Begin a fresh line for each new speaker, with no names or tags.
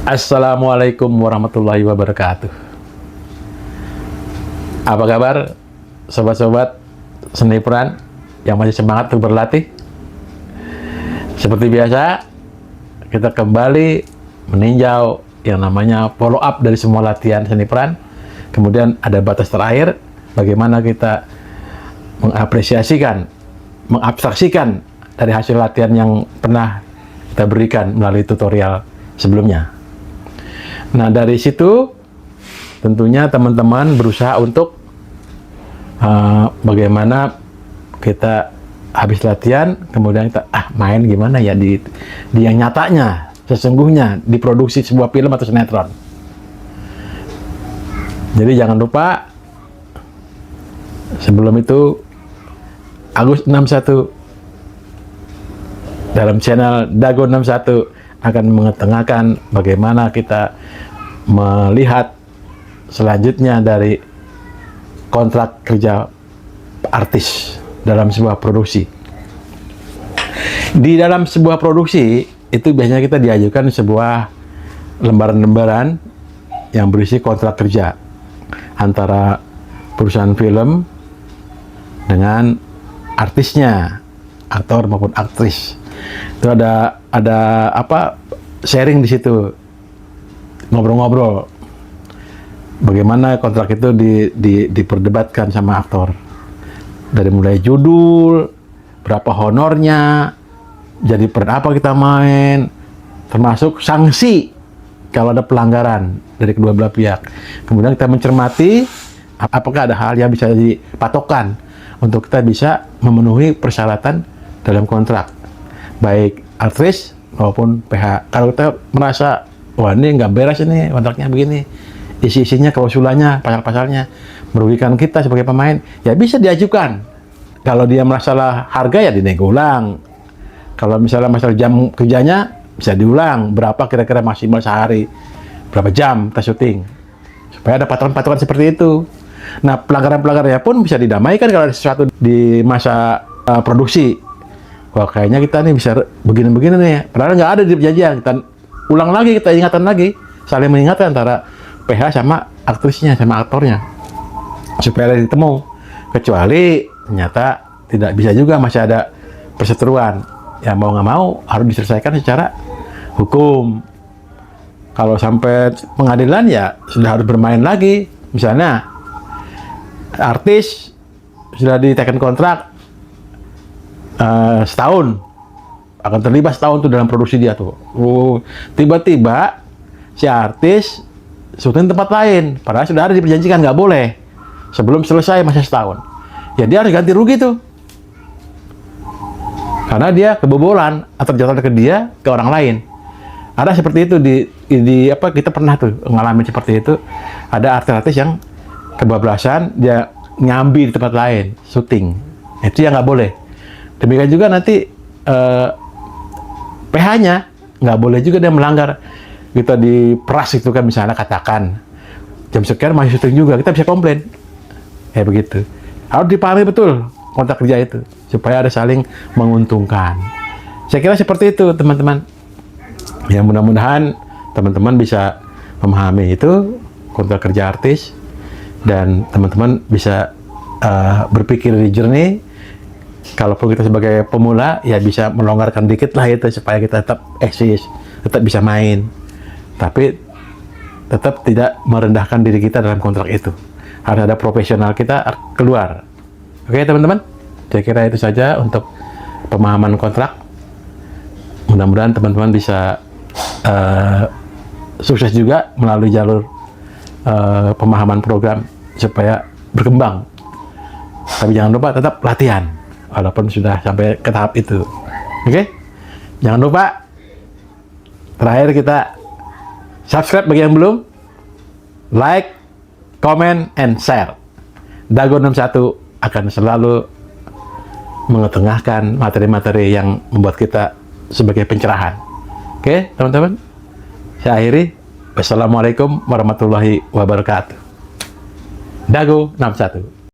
Assalamualaikum warahmatullahi wabarakatuh. Apa kabar sobat-sobat seni peran yang masih semangat untuk berlatih? Seperti biasa, kita kembali meninjau yang namanya follow up dari semua latihan seni peran. Kemudian ada batas terakhir, bagaimana kita mengapresiasikan, mengabstraksikan dari hasil latihan yang pernah kita berikan melalui tutorial sebelumnya. Nah, dari situ tentunya teman-teman berusaha untuk bagaimana kita habis latihan, kemudian kita main gimana ya di yang nyatanya, sesungguhnya diproduksi sebuah film atau sinetron. Jadi jangan lupa sebelum itu Agus 61 dalam channel Dago 61 akan mengetengahkan bagaimana kita melihat selanjutnya dari kontrak kerja artis dalam sebuah produksi. Di dalam sebuah produksi itu biasanya kita diajukan sebuah lembaran-lembaran yang berisi kontrak kerja antara perusahaan film dengan artisnya, aktor maupun aktris. Itu ada sharing di situ, ngobrol-ngobrol bagaimana kontrak itu diperdebatkan sama aktor, dari mulai judul, berapa honornya, jadi peran apa kita main, termasuk sanksi kalau ada pelanggaran dari kedua belah pihak. Kemudian kita mencermati apakah ada hal yang bisa dipatokan untuk kita bisa memenuhi persyaratan dalam kontrak, baik aktris maupun PH. Kalau kita merasa, wah ini nggak beres ini, kontraknya begini, isi-isinya, klausulanya, pasal-pasalnya merugikan kita sebagai pemain, ya bisa diajukan. Kalau dia masalah harga ya dinego ulang. Kalau misalnya masalah jam kerjanya bisa diulang, berapa kira-kira maksimal sehari, berapa jam kita syuting, supaya ada patokan-patokan seperti itu. Nah, pelanggaran-pelanggarannya pun bisa didamaikan kalau ada sesuatu di masa produksi. Wah, kayaknya kita nih bisa begini-begini nih, padahal nggak ada di perjanjian. Kita ulang lagi, kita ingatkan lagi, saling mengingatkan antara PH sama aktrisnya, sama aktornya, supaya ada ditemu. Kecuali ternyata tidak bisa juga, masih ada perseteruan. Ya mau nggak mau harus diselesaikan secara hukum. Kalau sampai pengadilan ya sudah harus bermain lagi. Misalnya artis sudah diteken kontrak setahun, akan terlibat setahun tuh dalam produksi dia tuh. Tiba-tiba si artis syuting tempat lain, padahal sudah ada diperjanjikan nggak boleh sebelum selesai masa setahun. Ya dia harus ganti rugi tuh, karena dia kebobolan atau jatuh ke dia, ke orang lain. Ada seperti itu kita pernah tuh ngalamin seperti itu. Ada artis-artis yang kebablasan, dia nyambi di tempat lain syuting, itu yang nggak boleh. Demikian juga nanti PH-nya nggak boleh juga dia melanggar. Kita diperas itu kan, misalnya katakan jam sekian masih syuting juga, kita bisa komplain. Kayak begitu. Harus dipahami betul kontrak kerja itu, supaya ada saling menguntungkan. Saya kira seperti itu teman-teman. Yang mudah-mudahan teman-teman bisa memahami itu kontrak kerja artis, dan teman-teman bisa berpikir lebih jernih. Kalaupun kita sebagai pemula, ya bisa melonggarkan dikit lah itu, supaya kita tetap eksis, tetap bisa main, tapi tetap tidak merendahkan diri kita dalam kontrak itu. Harus ada profesional kita keluar. Oke teman-teman, saya kira itu saja untuk pemahaman kontrak. Mudah-mudahan teman-teman bisa sukses juga melalui jalur pemahaman program supaya berkembang. Tapi jangan lupa tetap latihan, walaupun sudah sampai ke tahap itu. Oke? Jangan lupa, terakhir kita subscribe bagi yang belum, like, comment, and share. Dago 61 akan selalu mengetengahkan materi-materi yang membuat kita sebagai pencerahan. Oke, teman-teman? Saya akhiri. Wassalamualaikum warahmatullahi wabarakatuh. Dago 61.